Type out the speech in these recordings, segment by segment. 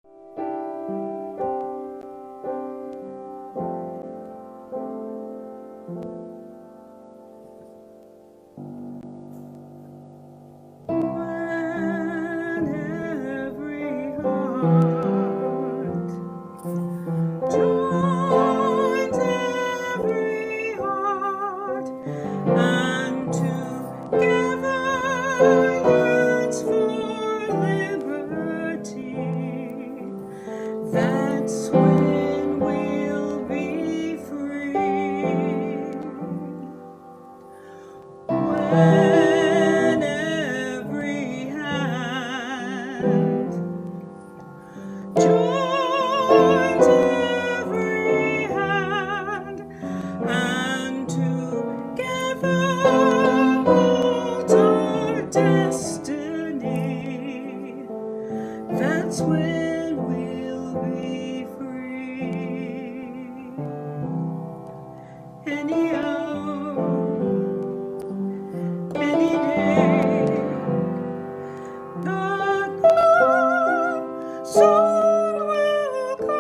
When every heart joins every heart and together yearns for liberty, that's when we'll be free. When every hand joins every hand and together holds our destiny, that's when we'll be free. Any hour, any day, the soon will come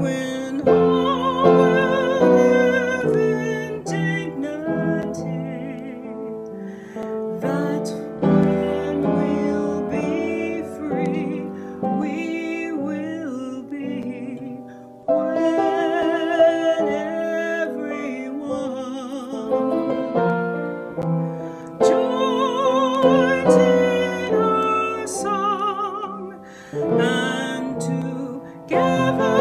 when all will live in dignity. That's when we'll be free. We will be when everyone joins in our song and together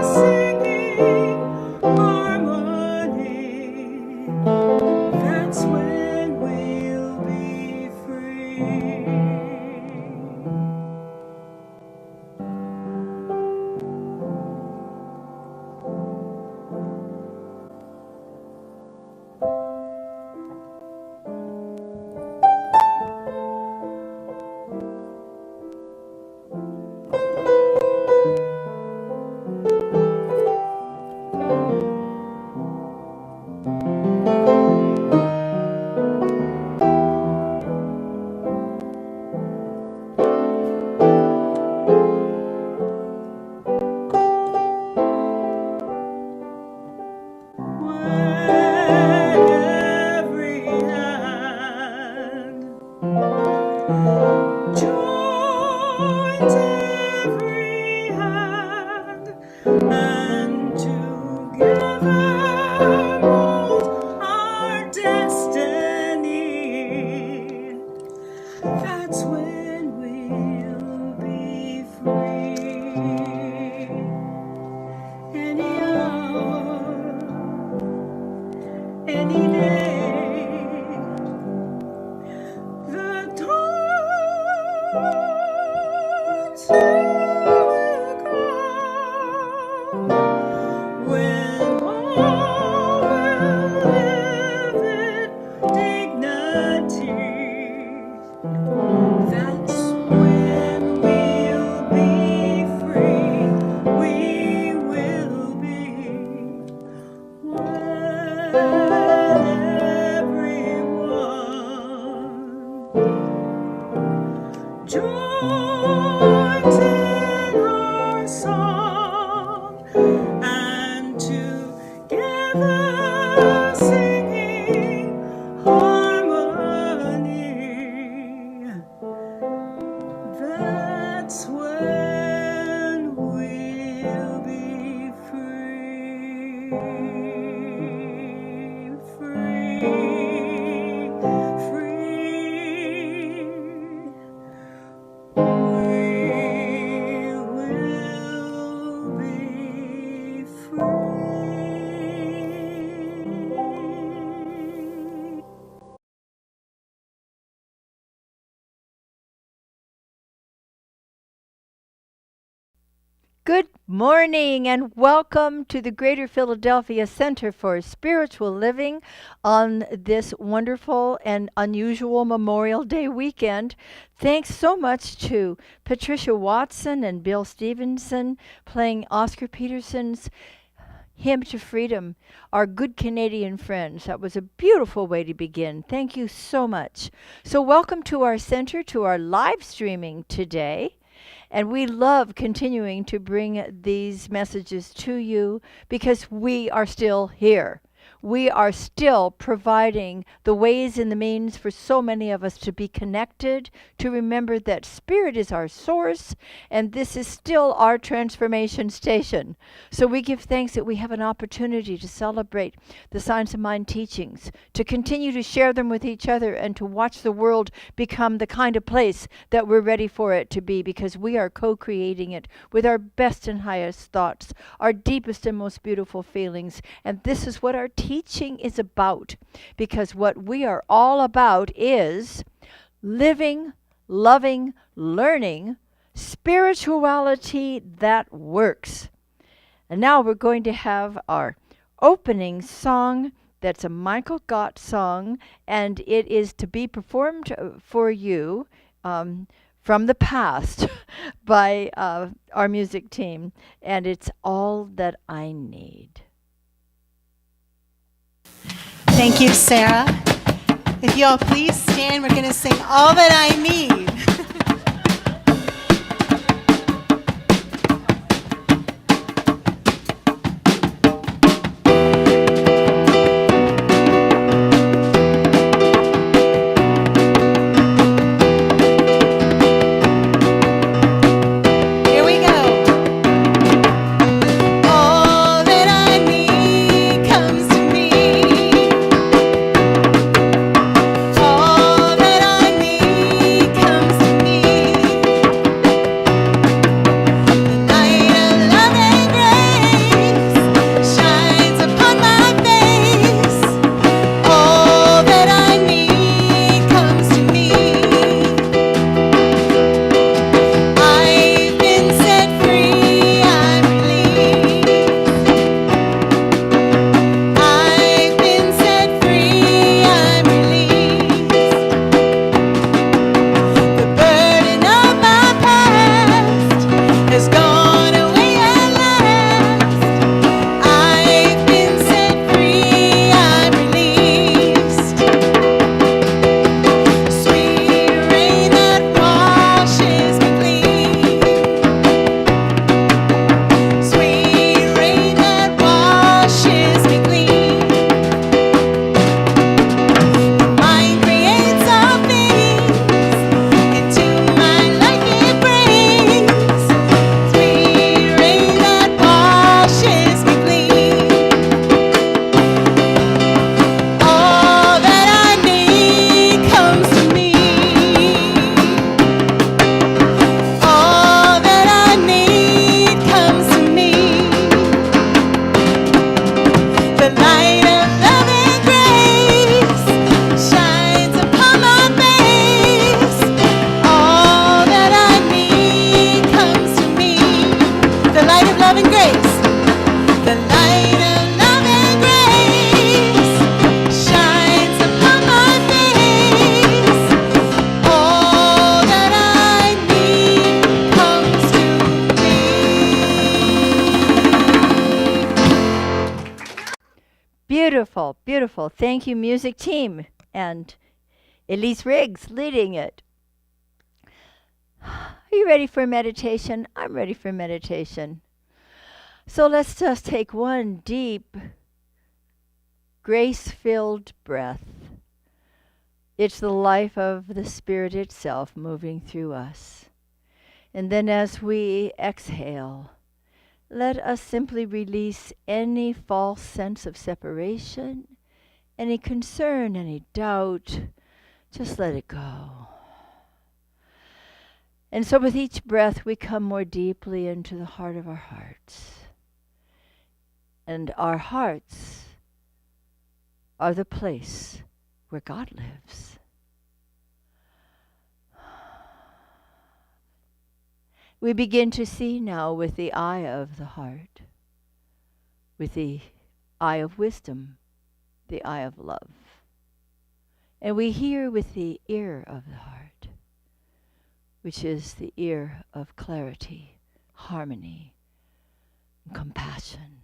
singing harmony, that's when we'll be free. When every hand joins every hand and together mold our destiny, that's when we'll be free. Any hour, any day, the time soon will come when all will live in dignity, that's when we'll be free. We will be when everyone joins in our song and together singing harmony, that's when we'll be free. Free, free. We will be free. Good morning and welcome to the Greater Philadelphia Center for Spiritual Living on this wonderful and unusual Memorial Day weekend. Thanks so much to Patricia Watson and Bill Stevenson playing Oscar Peterson's Hymn to Freedom, our good Canadian friends. That was a beautiful way to begin. Thank you so much. So welcome to our center, to our live streaming today. And we love continuing to bring these messages to you because we are still here. We are still providing the ways and the means for so many of us to be connected, to remember that Spirit is our source, and this is still our transformation station. So we give thanks that we have an opportunity to celebrate the Science of Mind teachings, to continue to share them with each other, and to watch the world become the kind of place that we're ready for it to be, because we are co-creating it with our best and highest thoughts, our deepest and most beautiful feelings. And this is what our teaching is about, because what we are all about is living, loving, learning spirituality that works. And now we're going to have our opening song. That's a Michael Gott song, and it is to be performed for you from the past by our music team, and it's All That I Need. Thank you, Sarah. If you all please stand, we're going to sing All That I Need. Beautiful, beautiful. Thank you, music team, and Elise Riggs leading it. Are you ready for meditation? I'm ready for meditation. So let's just take one deep, grace-filled breath. It's the life of the Spirit itself moving through us. And then as we exhale, let us simply release any false sense of separation, any concern, any doubt. Just let it go. And so with each breath, we come more deeply into the heart of our hearts. And our hearts are the place where God lives. We begin to see now with the eye of the heart, with the eye of wisdom, the eye of love. And we hear with the ear of the heart, which is the ear of clarity, harmony, and compassion.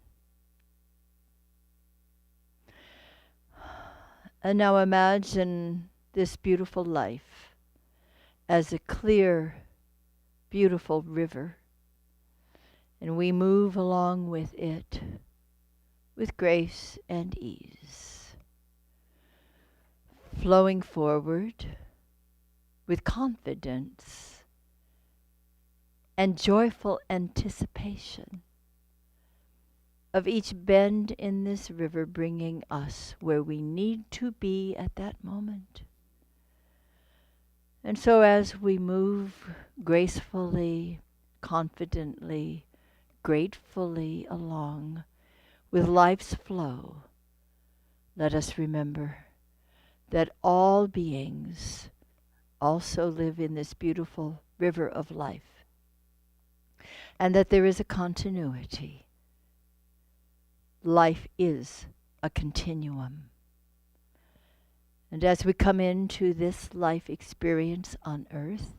And now imagine this beautiful life as a clear, beautiful river. And we move along with it with grace and ease, flowing forward with confidence and joyful anticipation of each bend in this river bringing us where we need to be at that moment. And so as we move gracefully, confidently, gratefully along with life's flow, let us remember that all beings also live in this beautiful river of life, and that there is a continuity. Life is a continuum. And as we come into this life experience on earth,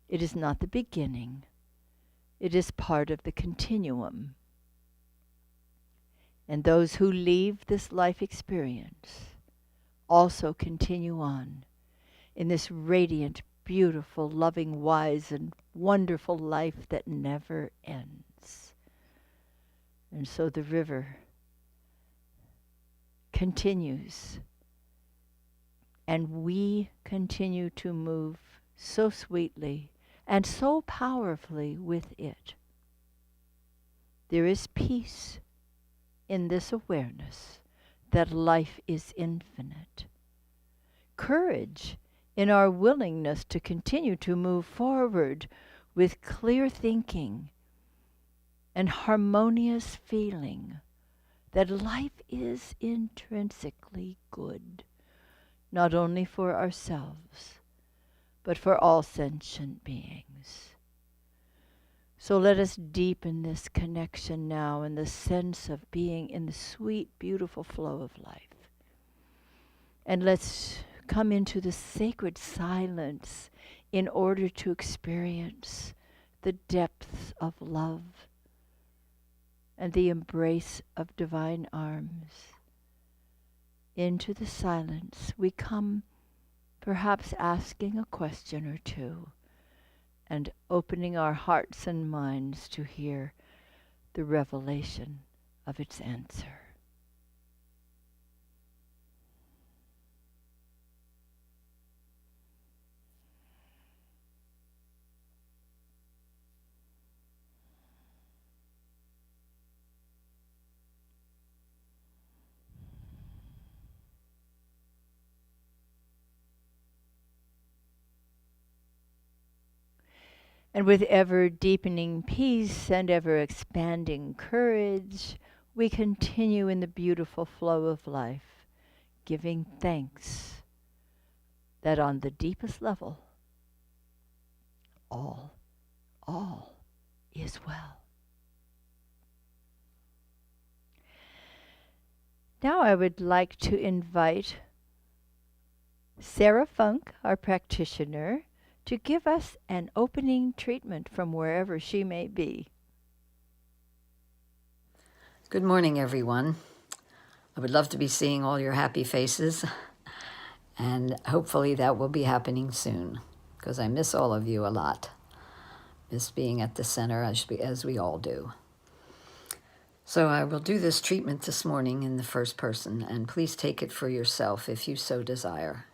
it is not the beginning. It is part of the continuum. And those who leave this life experience also continue on in this radiant, beautiful, loving, wise, and wonderful life that never ends. And so the river continues, and we continue to move so sweetly and so powerfully with it. There is peace in this awareness that life is infinite. Courage in our willingness to continue to move forward with clear thinking and harmonious feeling that life is intrinsically good, not only for ourselves, but for all sentient beings. So let us deepen this connection now in the sense of being in the sweet, beautiful flow of life. And let's come into the sacred silence in order to experience the depths of love and the embrace of divine arms. Into the silence we come, perhaps asking a question or two and opening our hearts and minds to hear the revelation of its answer. And with ever deepening peace and ever expanding courage, we continue in the beautiful flow of life, giving thanks that on the deepest level, all is well. Now I would like to invite Sarah Funk, our practitioner, to give us an opening treatment from wherever she may be. Good morning, everyone. I would love to be seeing all your happy faces, and hopefully that will be happening soon, because I miss all of you a lot. Miss being at the center, as we all do. So I will do this treatment this morning in the first person, and please take it for yourself if you so desire.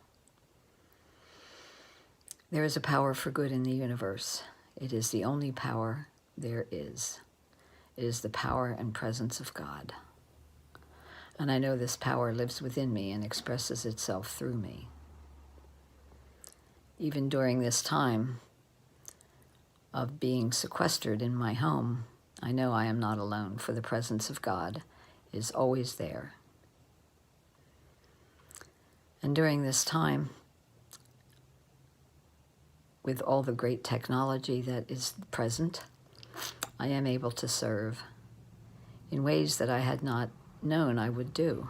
There is a power for good in the universe. It is the only power there is. It is the power and presence of God. And I know this power lives within me and expresses itself through me. Even during this time of being sequestered in my home, I know I am not alone, for the presence of God is always there. And during this time, with all the great technology that is present, I am able to serve in ways that I had not known I would do.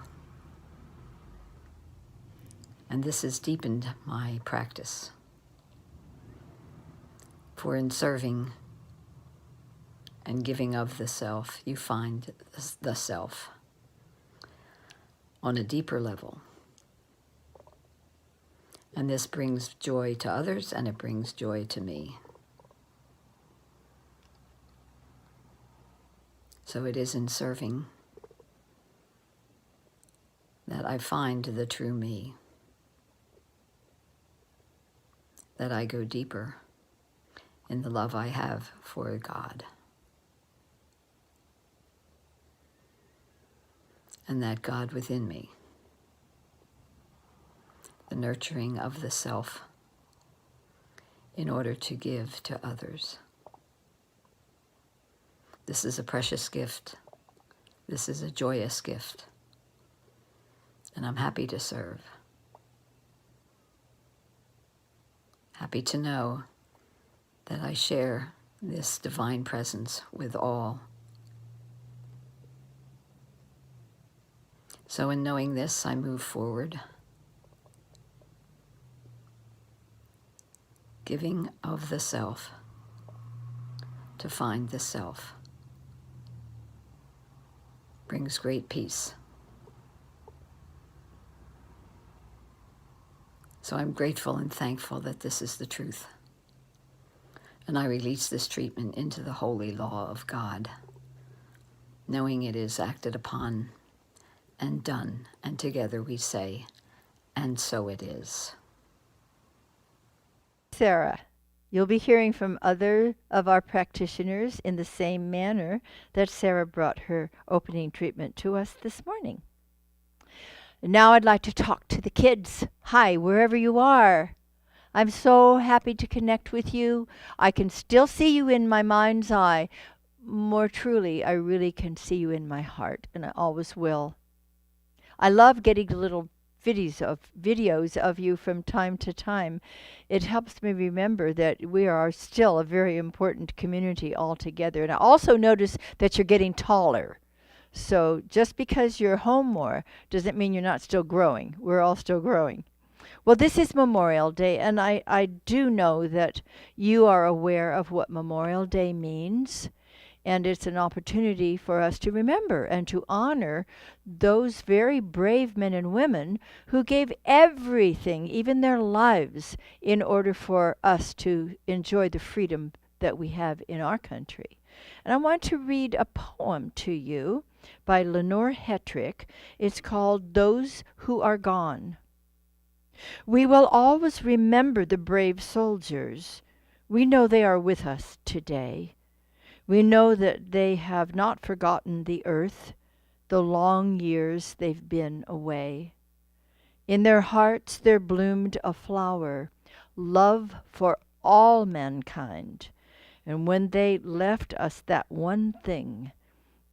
And this has deepened my practice. For in serving and giving of the self, you find the self. on a deeper level. And this brings joy to others, and it brings joy to me. So it is in serving that I find the true me, that I go deeper in the love I have for God, and that God within me, the nurturing of the self in order to give to others. This is a precious gift. This is a joyous gift. And I'm happy to serve. Happy to know that I share this divine presence with all. So in knowing this, I move forward, giving of the self to find the self brings great peace. So I'm grateful and thankful that this is the truth. And I release this treatment into the holy law of God, knowing it is acted upon and done, and together we say, and so it is. Sarah, you'll be hearing from other of our practitioners in the same manner that Sarah brought her opening treatment to us this morning. Now I'd like to talk to the kids. Hi, wherever you are. I'm so happy to connect with you. I can still see you in my mind's eye. More truly, I really can see you in my heart, and I always will. I love getting little videos of you from time to time. It helps me remember that we are still a very important community all together. And I also notice that you're getting taller. So just because you're home more doesn't mean you're not still growing. We're all still growing. Well, this is Memorial Day, and I do know that you are aware of what Memorial Day means. And it's an opportunity for us to remember and to honor those very brave men and women who gave everything, even their lives, in order for us to enjoy the freedom that we have in our country. And I want to read a poem to you by Lenore Hetrick. It's called Those Who Are Gone. We will always remember the brave soldiers. We know they are with us today. We know that they have not forgotten the earth, the long years they've been away. In their hearts there bloomed a flower, love for all mankind. And when they left us that one thing,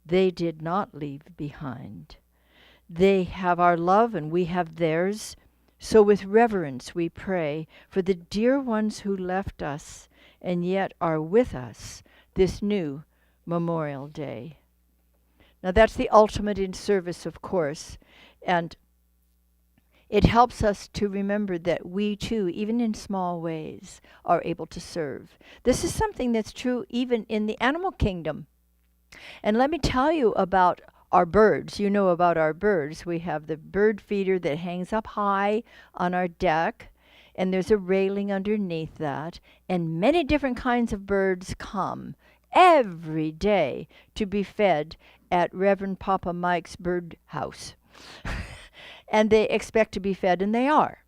they did not leave behind. They have our love and we have theirs. So with reverence we pray for the dear ones who left us and yet are with us this new Memorial Day. Now that's the ultimate in service, of course, and it helps us to remember that we too, even in small ways, are able to serve. This is something that's true even in the animal kingdom. And let me tell you about our birds. You know about our birds. We have the bird feeder that hangs up high on our deck, and there's a railing underneath that, and many different kinds of birds come every day to be fed at Reverend Papa Mike's bird house. And they expect to be fed, and they are.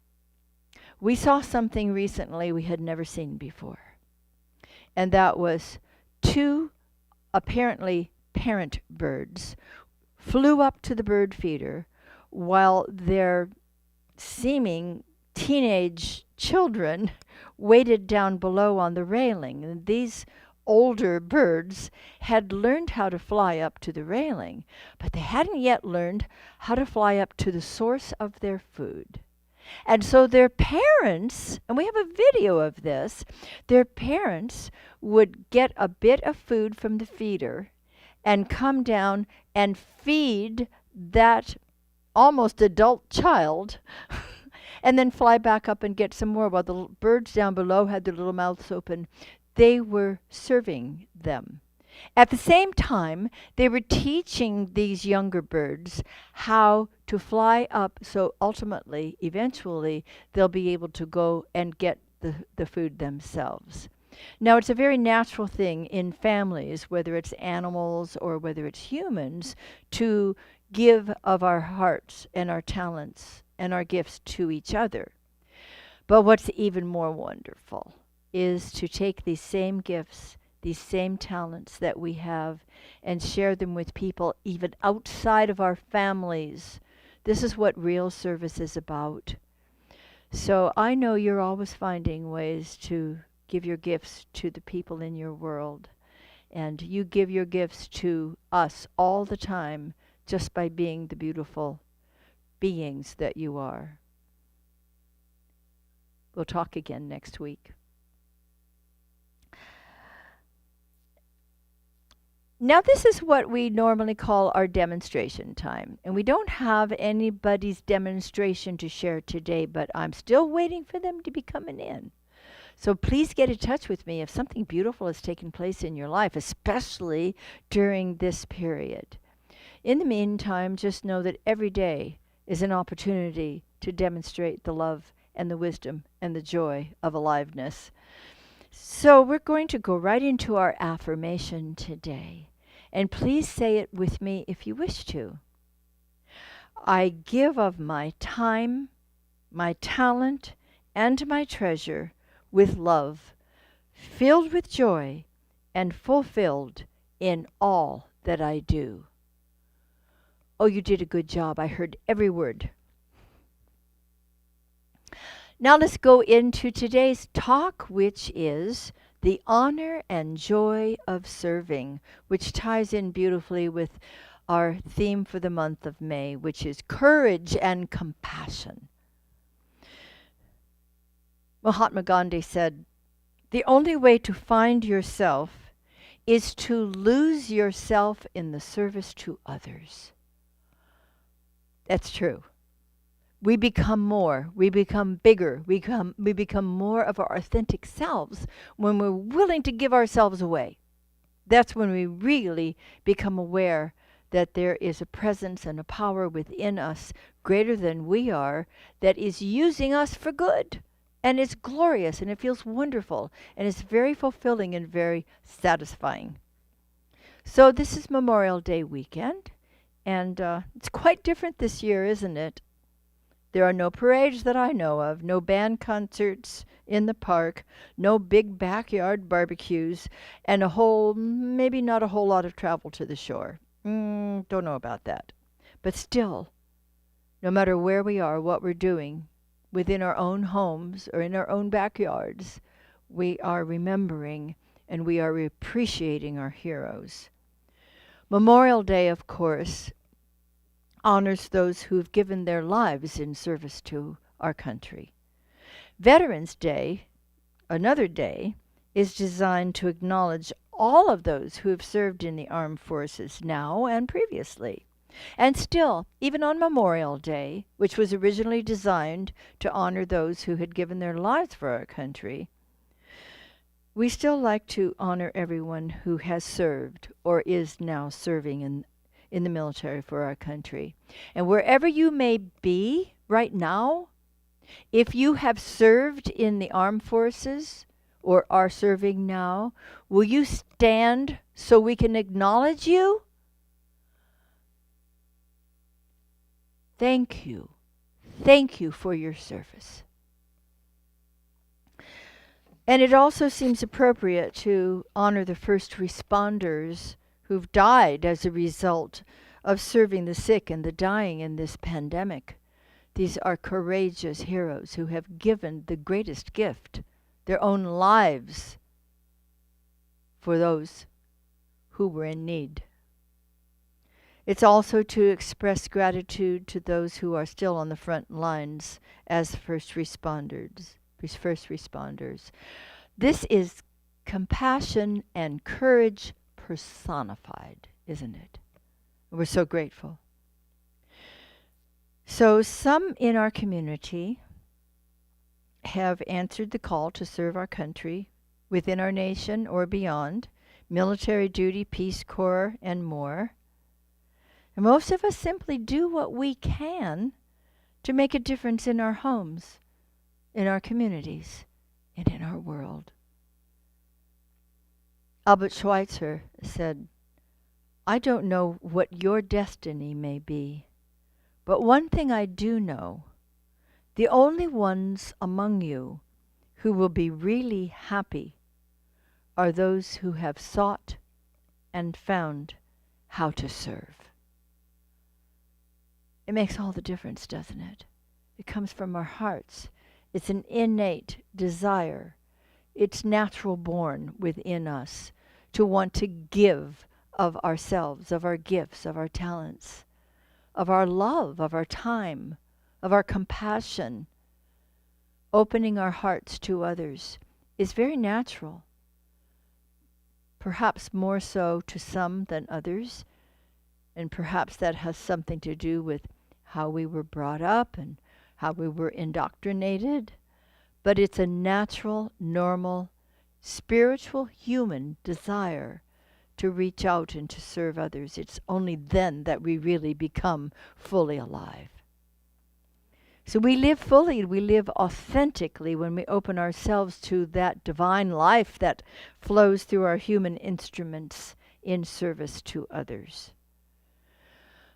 We saw something recently we had never seen before, and that was two apparently parent birds flew up to the bird feeder while their seeming teenage children waited down below on the railing. And these older birds had learned how to fly up to the railing, but they hadn't yet learned how to fly up to the source of their food. And so their parents, and we have a video of this, their parents would get a bit of food from the feeder and come down and feed that almost adult child and then fly back up and get some more while the birds down below had their little mouths open. They were serving them. At the same time, they were teaching these younger birds how to fly up so ultimately, eventually, they'll be able to go and get the food themselves. Now, it's a very natural thing in families, whether it's animals or whether it's humans, to give of our hearts and our talents and our gifts to each other. But what's even more wonderful is to take these same gifts, these same talents that we have, and share them with people even outside of our families. This is what real service is about. So I know you're always finding ways to give your gifts to the people in your world. And you give your gifts to us all the time just by being the beautiful beings that you are. We'll talk again next week. Now, this is what we normally call our demonstration time. And we don't have anybody's demonstration to share today, but I'm still waiting for them to be coming in. So please get in touch with me if something beautiful has taken place in your life, especially during this period. In the meantime, just know that every day is an opportunity to demonstrate the love and the wisdom and the joy of aliveness. So we're going to go right into our affirmation today. And please say it with me if you wish to. I give of my time, my talent, and my treasure with love, filled with joy, and fulfilled in all that I do. Oh, you did a good job. I heard every word. Now let's go into today's talk, which is the honor and joy of serving, which ties in beautifully with our theme for the month of May, which is courage and compassion. Mahatma Gandhi said, "The only way to find yourself is to lose yourself in the service to others." That's true. We become more, we become bigger, we become more of our authentic selves when we're willing to give ourselves away. That's when we really become aware that there is a presence and a power within us greater than we are that is using us for good. And it's glorious and it feels wonderful and it's very fulfilling and very satisfying. So this is Memorial Day weekend, and it's quite different this year, isn't it? There are no parades that I know of, no band concerts in the park, no big backyard barbecues, and maybe not a whole lot of travel to the shore. Don't know about that. But still, no matter where we are, what we're doing, within our own homes or in our own backyards, we are remembering and we are appreciating our heroes. Memorial Day, of course, honors those who've given their lives in service to our country. Veterans Day, another day, is designed to acknowledge all of those who have served in the armed forces now and previously. And still, even on Memorial Day, which was originally designed to honor those who had given their lives for our country, we still like to honor everyone who has served or is now serving in the military for our country. And wherever you may be right now, if you have served in the armed forces or are serving now, will you stand so we can acknowledge you? Thank you. Thank you for your service. And it also seems appropriate to honor the first responders who've died as a result of serving the sick and the dying in this pandemic. These are courageous heroes who have given the greatest gift, their own lives, for those who were in need. It's also to express gratitude to those who are still on the front lines as first responders. This is compassion and courage personified, isn't it? We're so grateful. So some in our community have answered the call to serve our country within our nation or beyond military duty, Peace Corps, and more. And most of us simply do what we can to make a difference in our homes, in our communities, and in our world. Albert Schweitzer said, "I don't know what your destiny may be, but one thing I do know, the only ones among you who will be really happy are those who have sought and found how to serve." It makes all the difference, doesn't it? It comes from our hearts. It's an innate desire. It's natural born within us to want to give of ourselves, of our gifts, of our talents, of our love, of our time, of our compassion. Opening our hearts to others is very natural, perhaps more so to some than others, and perhaps that has something to do with how we were brought up and how we were indoctrinated. But it's a natural, normal, spiritual, human desire to reach out and to serve others. It's only then that we really become fully alive. So we live fully, we live authentically when we open ourselves to that divine life that flows through our human instruments in service to others.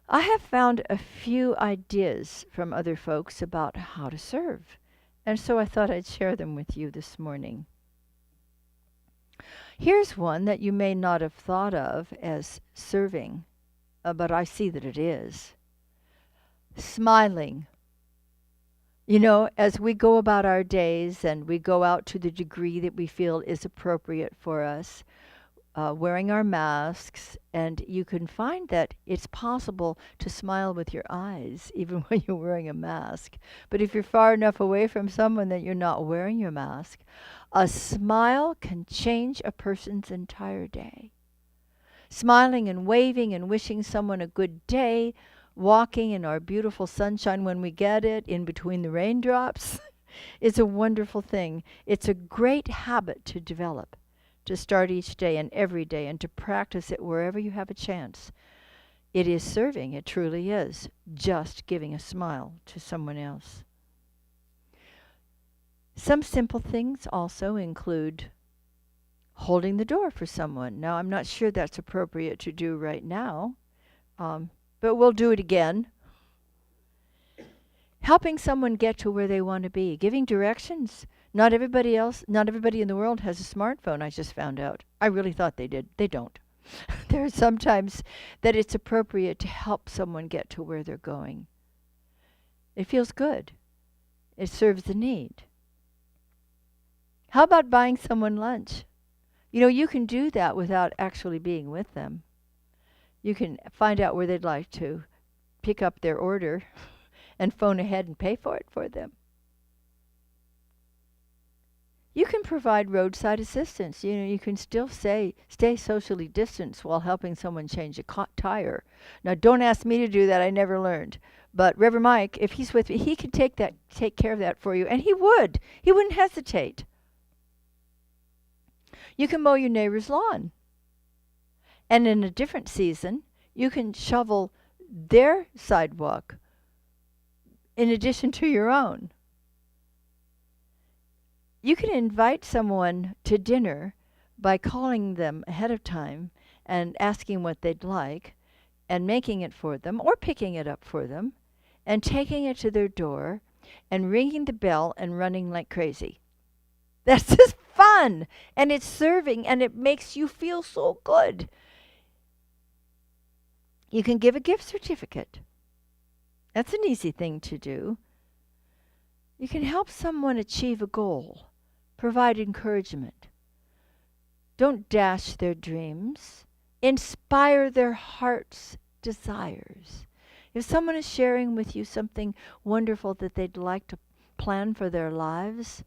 I have found a few ideas from other folks about how to serve, and so I thought I'd share them with you this morning. Here's one that you may not have thought of as serving, but I see that it is. Smiling. You know, as we go about our days and we go out to the degree that we feel is appropriate for us, wearing our masks, and you can find that it's possible to smile with your eyes even when you're wearing a mask. But if you're far enough away from someone that you're not wearing your mask, a smile can change a person's entire day. Smiling and waving and wishing someone a good day, walking in our beautiful sunshine when we get it, in between the raindrops, is a wonderful thing. It's a great habit to develop, to start each day and every day, and to practice it wherever you have a chance. It is serving, it truly is, just giving a smile to someone else. Some simple things also include holding the door for someone. Now, I'm not sure that's appropriate to do right now, but we'll do it again. Helping someone get to where they want to be, giving directions. Not everybody in the world has a smartphone, I just found out. I really thought they did. They don't. There are sometimes that it's appropriate to help someone get to where they're going. It feels good. It serves the need. How about buying someone lunch? You know, you can do that without actually being with them. You can find out where they'd like to pick up their order and phone ahead and pay for it for them. You can provide roadside assistance. You know, you can still stay socially distanced while helping someone change a tire. Now, don't ask me to do that. I never learned. But Reverend Mike, if he's with me, he could take care of that for you, and he would. He wouldn't hesitate. You can mow your neighbor's lawn. And in a different season, you can shovel their sidewalk in addition to your own. You can invite someone to dinner by calling them ahead of time and asking what they'd like and making it for them or picking it up for them and taking it to their door and ringing the bell and running like crazy. That's just fun, and it's serving, and it makes you feel so good. You can give a gift certificate. That's an easy thing to do. You can help someone achieve a goal, provide encouragement. Don't dash their dreams. Inspire their heart's desires. If someone is sharing with you something wonderful that they'd like to plan for their lives,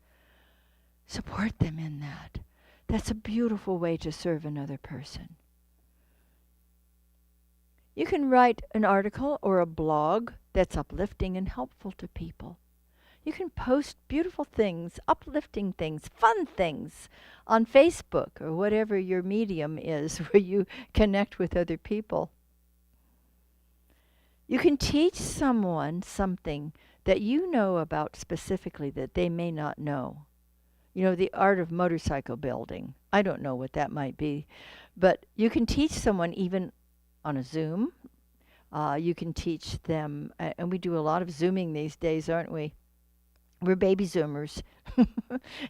support them in that. That's a beautiful way to serve another person. You can write an article or a blog that's uplifting and helpful to people. You can post beautiful things, uplifting things, fun things on Facebook or whatever your medium is where you connect with other people. You can teach someone something that you know about specifically that they may not know. You know, the art of motorcycle building. I don't know what that might be, but you can teach someone even on a Zoom. You can teach them, and we do a lot of Zooming these days, aren't we? We're baby Zoomers,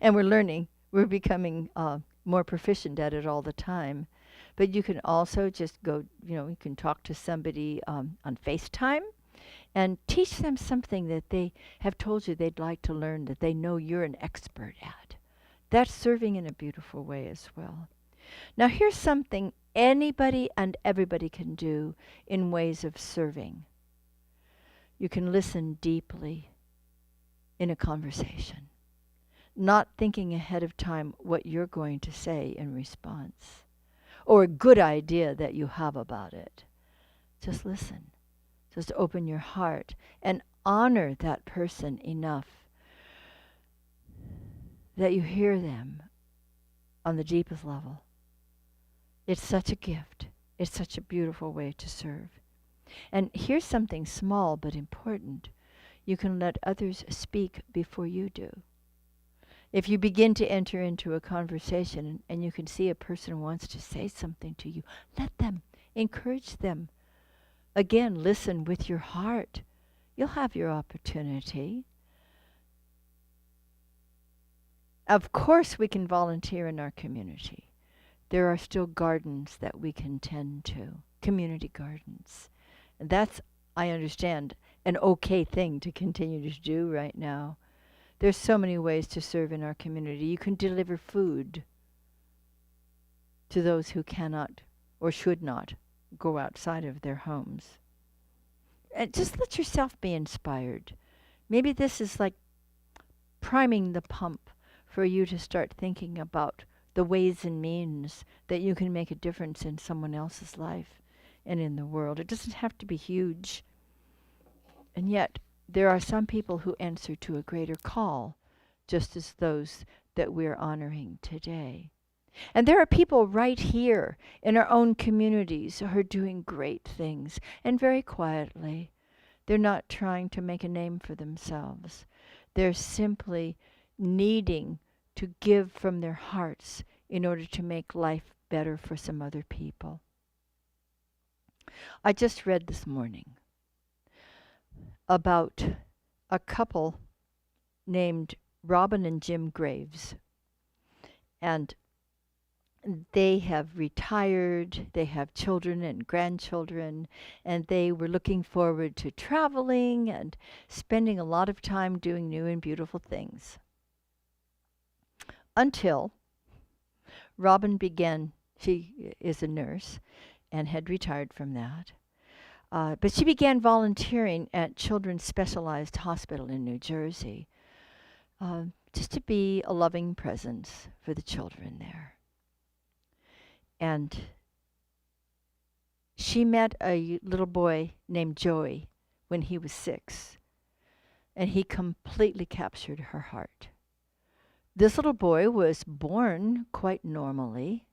and we're learning. We're becoming more proficient at it all the time. But you can also just go, you can talk to somebody on FaceTime and teach them something that they have told you they'd like to learn, that they know you're an expert at. That's serving in a beautiful way as well. Now, here's something anybody and everybody can do in ways of serving. You can listen deeply in a conversation, not thinking ahead of time what you're going to say in response or a good idea that you have about it. Just listen. Just open your heart and honor that person enough that you hear them on the deepest level. It's such a gift. It's such a beautiful way to serve. And here's something small but important. You can let others speak before you do. If you begin to enter into a conversation and you can see a person wants to say something to you, let them. Encourage them. Again, listen with your heart. You'll have your opportunity. Of course, we can volunteer in our community. There are still gardens that we can tend to, community gardens. And that's, I understand, an okay thing to continue to do right now. There's so many ways to serve in our community. You can deliver food to those who cannot or should not go outside of their homes. And just let yourself be inspired. Maybe this is like priming the pump for you to start thinking about the ways and means that you can make a difference in someone else's life and in the world. It doesn't have to be huge. And yet, there are some people who answer to a greater call, just as those that we're honoring today. And there are people right here in our own communities who are doing great things, and very quietly. They're not trying to make a name for themselves. They're simply needing to give from their hearts in order to make life better for some other people. I just read this morning about a couple named Robin and Jim Graves. And they have retired, they have children and grandchildren, and they were looking forward to traveling and spending a lot of time doing new and beautiful things. Until Robin began, she is a nurse and had retired from that. But she began volunteering at Children's Specialized Hospital in New Jersey, just to be a loving presence for the children there. And she met a little boy named Joey when he was 6, and he completely captured her heart. This little boy was born quite normally,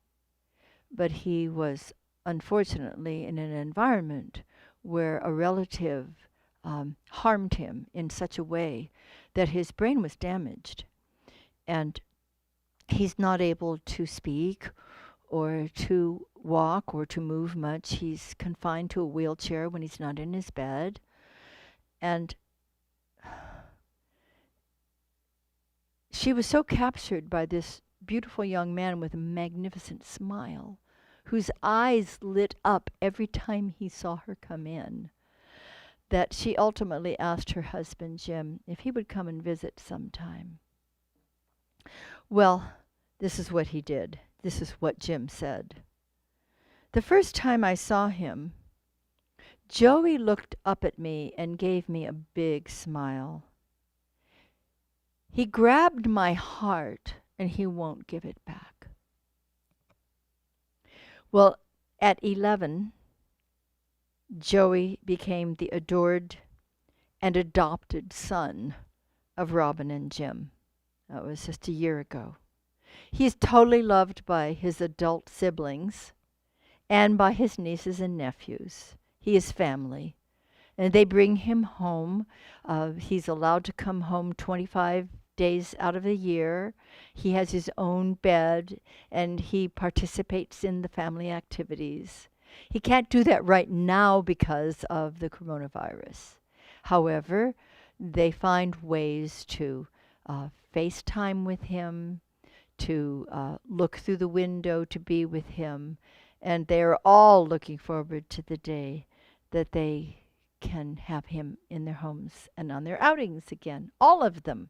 but he was unfortunately in an environment where a relative harmed him in such a way that his brain was damaged. And he's not able to speak or to walk or to move much. He's confined to a wheelchair when he's not in his bed. And she was so captured by this beautiful young man with a magnificent smile, whose eyes lit up every time he saw her come in, that she ultimately asked her husband, Jim, if he would come and visit sometime. Well, this is what he did. This is what Jim said. The first time I saw him, Joey looked up at me and gave me a big smile. He grabbed my heart and he won't give it back. Well, at 11, Joey became the adored and adopted son of Robin and Jim. That was just a year ago. He's totally loved by his adult siblings and by his nieces and nephews. He is family. And they bring him home. He's allowed to come home 25 days out of the year. He has his own bed, and he participates in the family activities. He can't do that right now because of the coronavirus. However, they find ways to FaceTime with him, to look through the window to be with him, and they're all looking forward to the day that they can have him in their homes and on their outings again, all of them.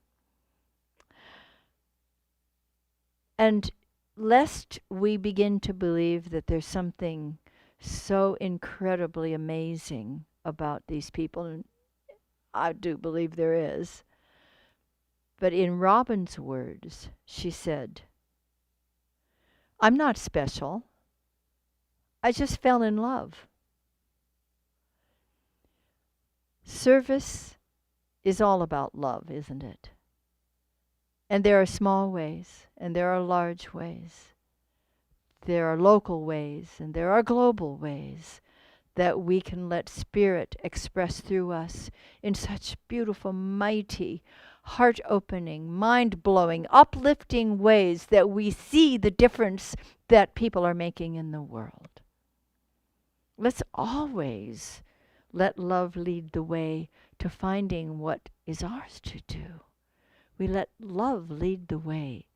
And lest we begin to believe that there's something so incredibly amazing about these people, and I do believe there is, but in Robin's words, she said, "I'm not special. I just fell in love." Service is all about love, isn't it? And there are small ways, and there are large ways. There are local ways, and there are global ways that we can let Spirit express through us in such beautiful, mighty, heart-opening, mind-blowing, uplifting ways that we see the difference that people are making in the world. Let's always let love lead the way to finding what is ours to do. We let love lead the way.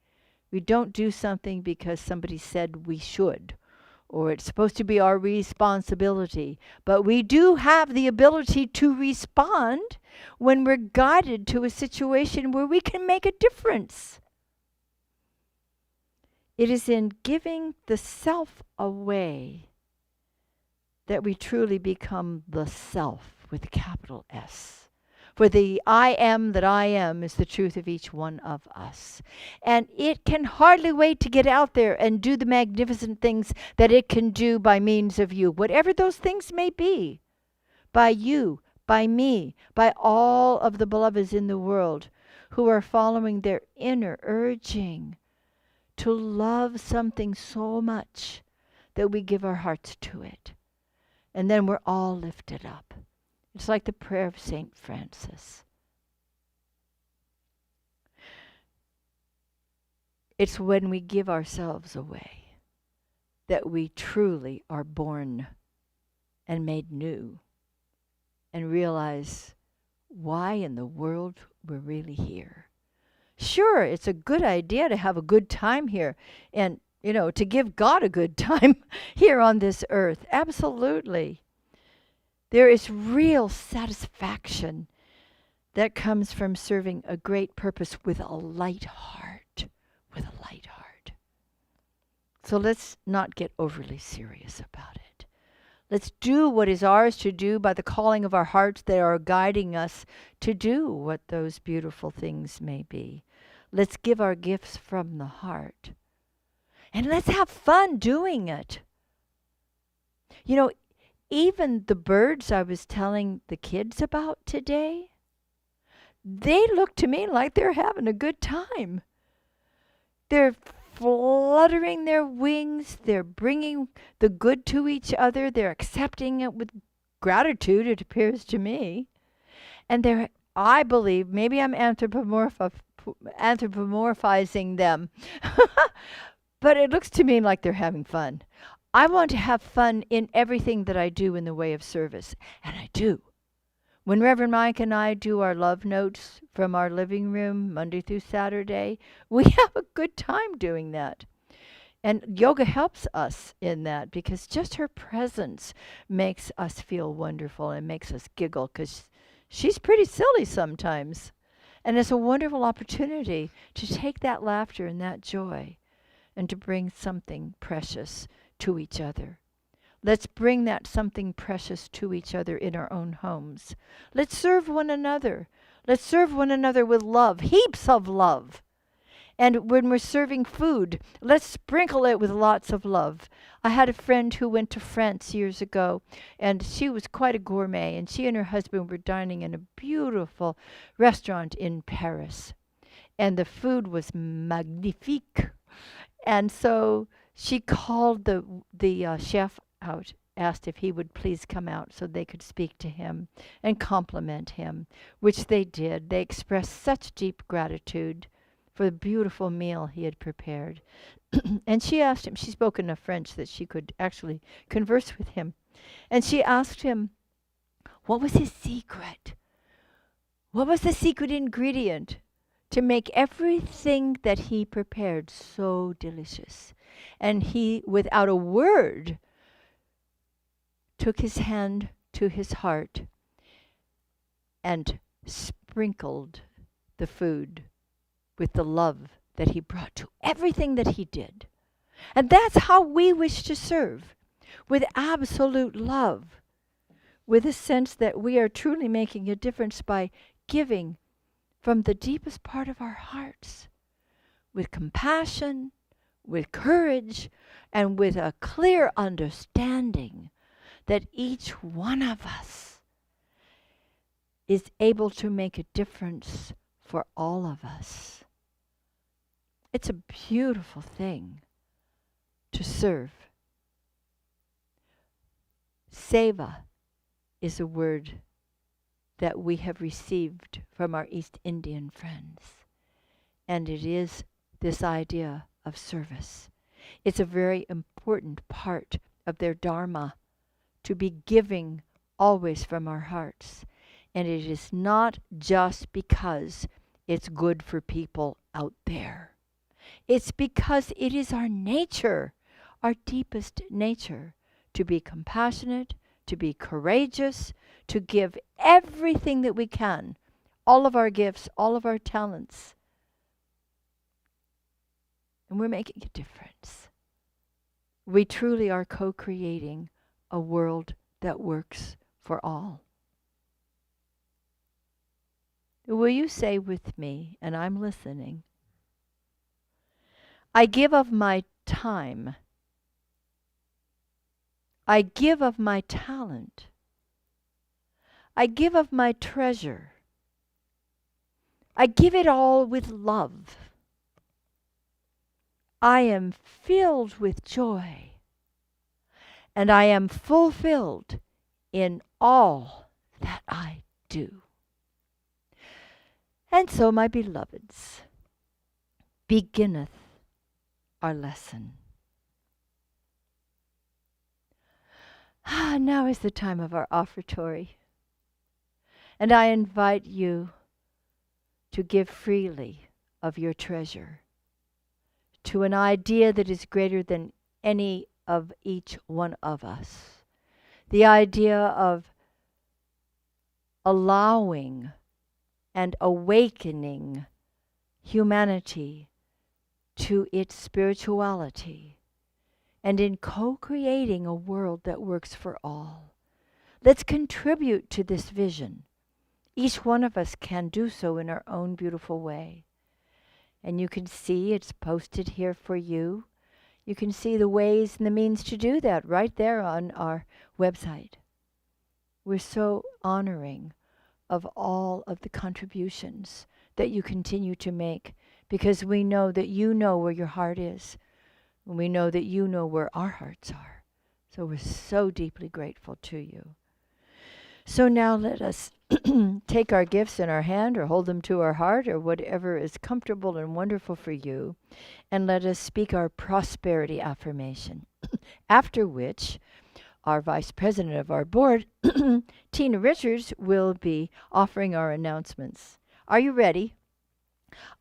We don't do something because somebody said we should, or it's supposed to be our responsibility. But we do have the ability to respond when we're guided to a situation where we can make a difference. It is in giving the self away that we truly become the self with a capital S. For the I am that I am is the truth of each one of us. And it can hardly wait to get out there and do the magnificent things that it can do by means of you, whatever those things may be. By you, by me, by all of the beloveds in the world who are following their inner urging to love something so much that we give our hearts to it. And then we're all lifted up. It's like the prayer of St. Francis. It's when we give ourselves away that we truly are born and made new and realize why in the world we're really here. Sure, it's a good idea to have a good time here and to give God a good time here on this earth. Absolutely. There is real satisfaction that comes from serving a great purpose with a light heart. With a light heart. So let's not get overly serious about it. Let's do what is ours to do by the calling of our hearts that are guiding us to do what those beautiful things may be. Let's give our gifts from the heart. And let's have fun doing it. Even the birds I was telling the kids about today, they look to me like they're having a good time. They're fluttering their wings. They're bringing the good to each other. They're accepting it with gratitude, it appears to me. And I believe, maybe I'm anthropomorphizing them, but it looks to me like they're having fun. I want to have fun in everything that I do in the way of service, and I do. When Reverend Mike and I do our love notes from our living room Monday through Saturday, we have a good time doing that. And yoga helps us in that because just her presence makes us feel wonderful and makes us giggle because she's pretty silly sometimes. And it's a wonderful opportunity to take that laughter and that joy and to bring something precious to each other. Let's bring that something precious to each other in our own homes. Let's serve one another. Let's serve one another with love, heaps of love. And when we're serving food, let's sprinkle it with lots of love. I had a friend who went to France years ago, and she was quite a gourmet, and she and her husband were dining in a beautiful restaurant in Paris. And the food was magnifique. And so she called the chef out, asked if he would please come out so they could speak to him and compliment him, which they did. They expressed such deep gratitude for the beautiful meal he had prepared. And she asked him, she spoke enough French that she could actually converse with him. And she asked him, what was his secret? What was the secret ingredient to make everything that he prepared so delicious? And he, without a word, took his hand to his heart and sprinkled the food with the love that he brought to everything that he did. And that's how we wish to serve, with absolute love, with a sense that we are truly making a difference by giving from the deepest part of our hearts, with compassion, with courage, and with a clear understanding that each one of us is able to make a difference for all of us. It's a beautiful thing to serve. Seva is a word that we have received from our East Indian friends. And it is this idea of service. It's a very important part of their dharma to be giving always from our hearts. And it is not just because it's good for people out there. It's because it is our nature, our deepest nature, to be compassionate, to be courageous, to give everything that we can, all of our gifts, all of our talents. And we're making a difference. We truly are co-creating a world that works for all. Will you say with me, and I'm listening, I give of my time. I give of my talent. I give of my treasure. I give it all with love. I am filled with joy, and I am fulfilled in all that I do. And so, my beloveds, beginneth our lesson. Now is the time of our offertory. And I invite you to give freely of your treasure to an idea that is greater than any of each one of us. The idea of allowing and awakening humanity to its spirituality, and in co-creating a world that works for all. Let's contribute to this vision. Each one of us can do so in our own beautiful way. And you can see it's posted here for you. You can see the ways and the means to do that right there on our website. We're so honoring of all of the contributions that you continue to make, because we know that you know where your heart is. And we know that you know where our hearts are. So we're so deeply grateful to you. So now let us take our gifts in our hand, or hold them to our heart, or whatever is comfortable and wonderful for you, and let us speak our prosperity affirmation. After which, our vice president of our board, Tina Richards, will be offering our announcements. Are you ready?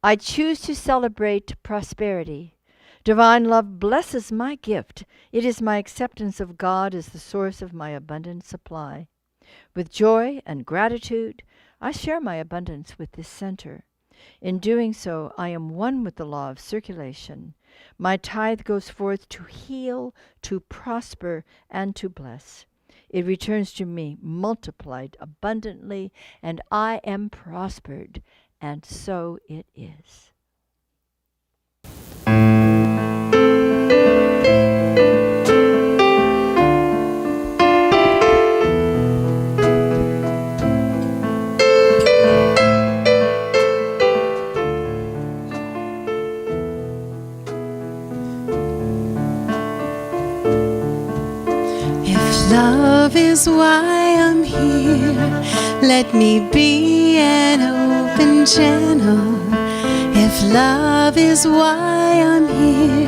I choose to celebrate prosperity. Divine love blesses my gift. It is my acceptance of God as the source of my abundant supply. With joy and gratitude, I share my abundance with this center. In doing so, I am one with the law of circulation. My tithe goes forth to heal, to prosper, and to bless. It returns to me multiplied abundantly, and I am prospered, and so it is. love is why I'm here, let me be an open channel. If love is why I'm here,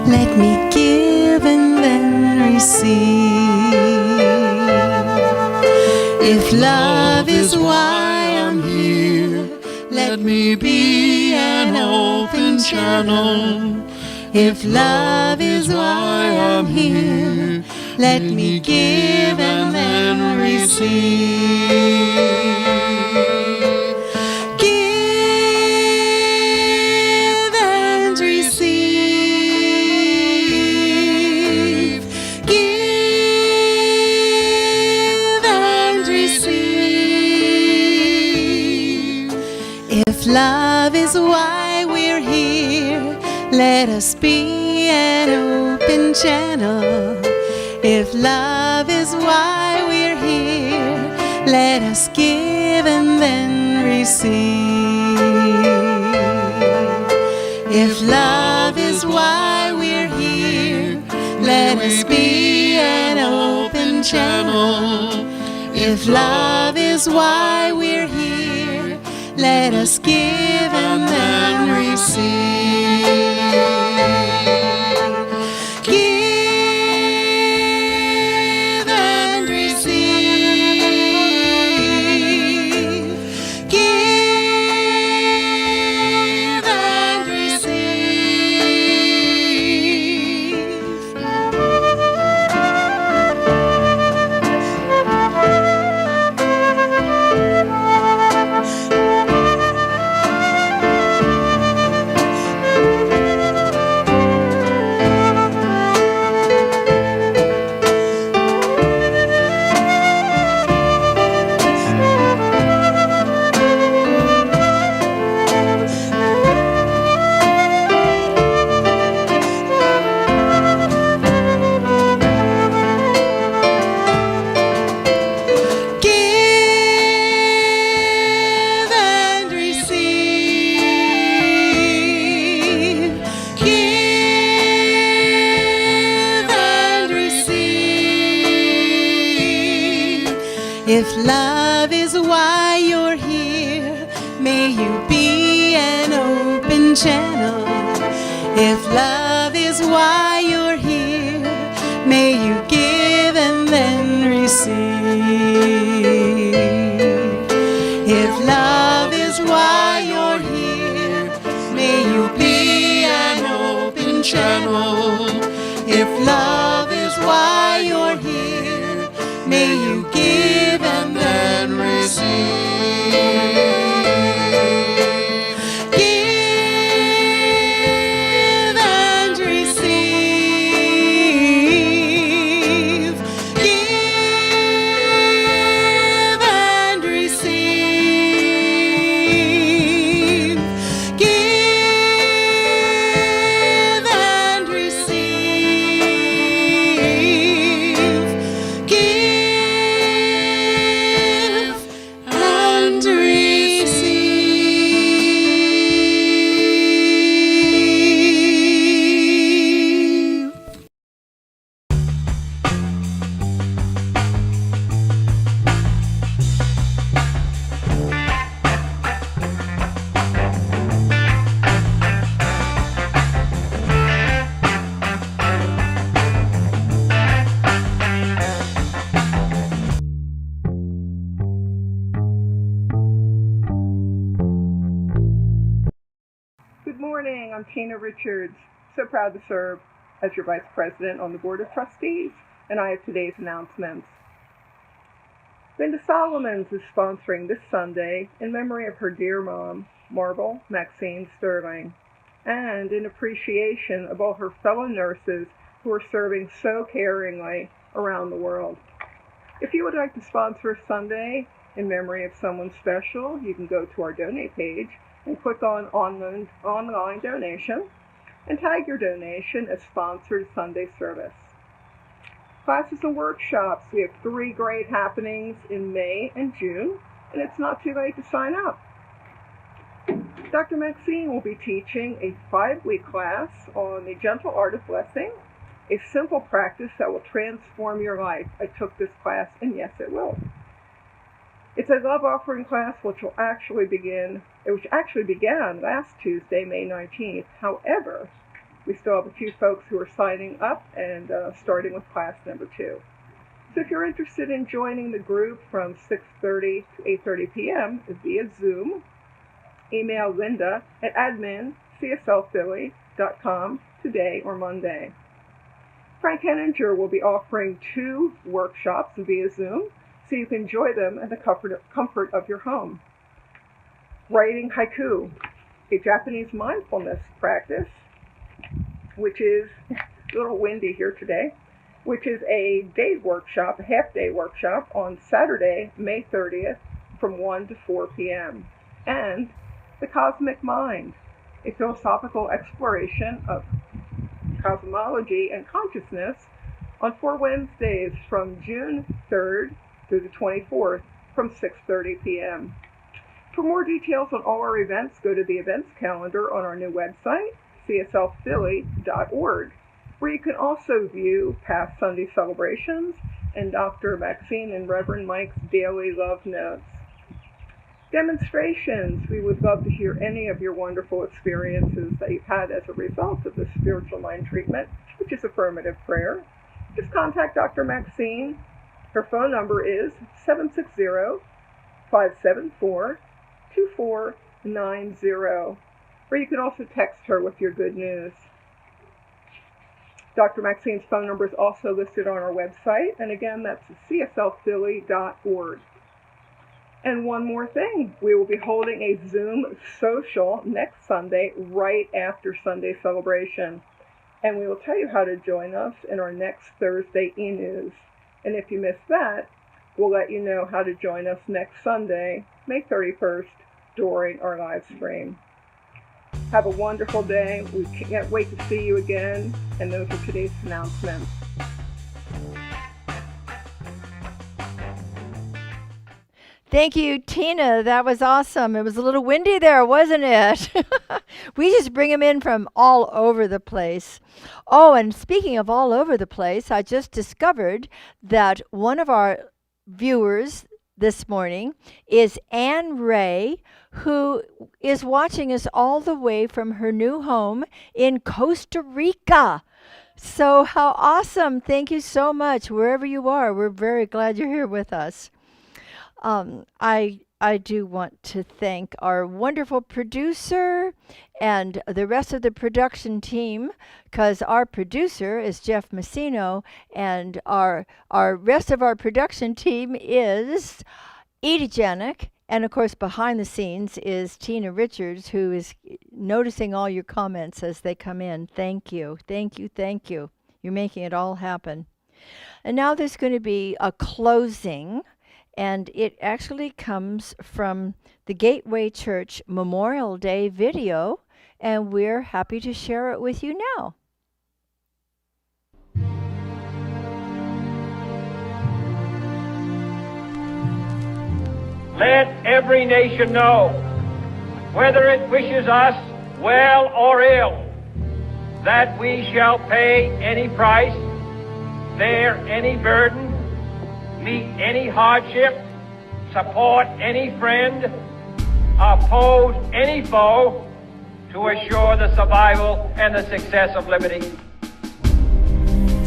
let me give and then receive. If love is why I'm here, let me be an open channel. If love is why I'm here, let me give and then receive. Give and receive. Give and receive. If love is why we're here, let us be an open channel. If love is why we're here, let us give and then receive. If love is why we're here, let us be an open channel. If love is why we're here, let us give and then receive. Give and receive. Give and receive. Give and receive. Give and receive. If love is why you're here, may you be an open channel. If love is why you're here, may you give and then receive. If love is why you're here, may you be an open channel. If love is why you're here, may you give and then receive. Give and receive. Give and receive. Give and receive. Give and receive. Good morning, I'm Tina Richards. So proud to serve as your Vice President on the Board of Trustees, and I have today's announcements. Linda Solomons is sponsoring this Sunday in memory of her dear mom, Marble Maxine Sterling, and in appreciation of all her fellow nurses who are serving so caringly around the world. If you would like to sponsor a Sunday in memory of someone special, you can go to our donate page and click on online donation and tag your donation as sponsored Sunday service. Classes and workshops. We have 3 great happenings in May and June, and it's not too late to sign up. Dr. Maxine will be teaching a 5-week class on the gentle art of blessing, A simple practice that will transform your life. I took this class, and yes, it will. It's a love offering class which actually began last Tuesday, May 19th. However, we still have a few folks who are signing up and starting with class number 2. So if you're interested in joining the group from 6:30 to 8:30 p.m. via Zoom, email Linda at admin@cslphilly.com today or Monday. Frank Henninger will be offering 2 workshops via Zoom, so you can enjoy them in the comfort of your home. Writing haiku, a Japanese mindfulness practice, which is a little windy here today, which is a half-day workshop on Saturday, May 30th from 1 to 4 p.m. And The Cosmic Mind, a philosophical exploration of cosmology and consciousness on 4 Wednesdays from June 3rd through the 24th from 6:30 p.m. For more details on all our events, go to the events calendar on our new website, cslphilly.org, where you can also view past Sunday celebrations and Dr. Maxine and Reverend Mike's daily love notes. Demonstrations. We would love to hear any of your wonderful experiences that you've had as a result of the spiritual mind treatment, which is affirmative prayer. Just contact Dr. Maxine. Her phone number is 760-574-2490, or you can also text her with your good news. Dr. Maxine's phone number is also listed on our website, and again, that's cslphilly.org. And one more thing, we will be holding a Zoom social next Sunday right after Sunday celebration, and we will tell you how to join us in our next Thursday e-news. And if you miss that, we'll let you know how to join us next Sunday, May 31st, during our live stream. Have a wonderful day. We can't wait to see you again. And those are today's announcements. Thank you, Tina. That was awesome. It was a little windy there, wasn't it? We just bring them in from all over the place. Oh, and speaking of all over the place, I just discovered that one of our viewers this morning is Anne Ray, who is watching us all the way from her new home in Costa Rica. So how awesome. Thank you so much. Wherever you are, we're very glad you're here with us. I do want to thank our wonderful producer and the rest of the production team, because our producer is Jeff Messino, and our rest of our production team is Edie Janik, and of course behind the scenes is Tina Richards, who is noticing all your comments as they come in. Thank you, thank you, thank you. You're making it all happen. And now there's going to be a closing, and it actually comes from the Gateway Church Memorial Day video, and we're happy to share it with you now. Let every nation know, whether it wishes us well or ill, that we shall pay any price, bear any burden, meet any hardship, support any friend, oppose any foe, to assure the survival and the success of liberty.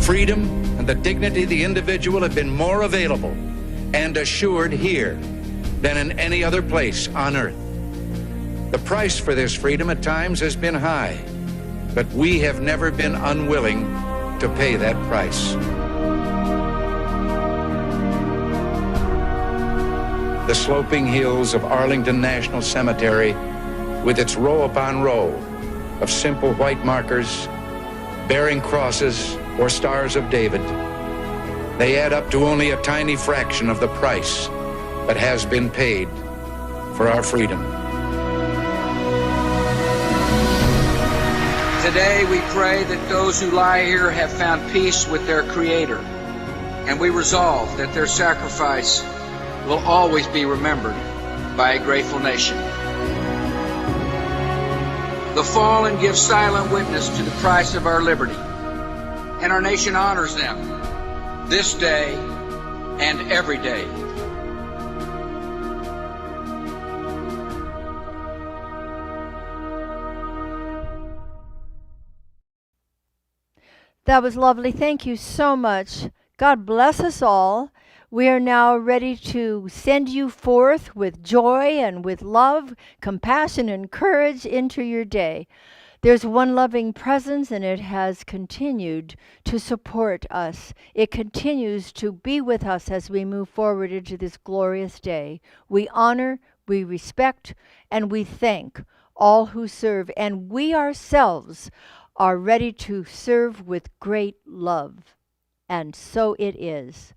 Freedom and the dignity of the individual have been more available and assured here than in any other place on earth. The price for this freedom at times has been high, but we have never been unwilling to pay that price. The sloping hills of Arlington National Cemetery, with its row upon row of simple white markers bearing crosses or stars of David, they add up to only a tiny fraction of the price that has been paid for our freedom. Today we pray that those who lie here have found peace with their Creator, and we resolve that their sacrifice will always be remembered by a grateful nation. The fallen give silent witness to the price of our liberty. and our nation honors them this day and every day. That was lovely. Thank you so much. God bless us all. We are now ready to send you forth with joy and with love, compassion, and courage into your day. There's one loving presence, and it has continued to support us. It continues to be with us as we move forward into this glorious day. We honor, we respect, and we thank all who serve, and we ourselves are ready to serve with great love. And so it is.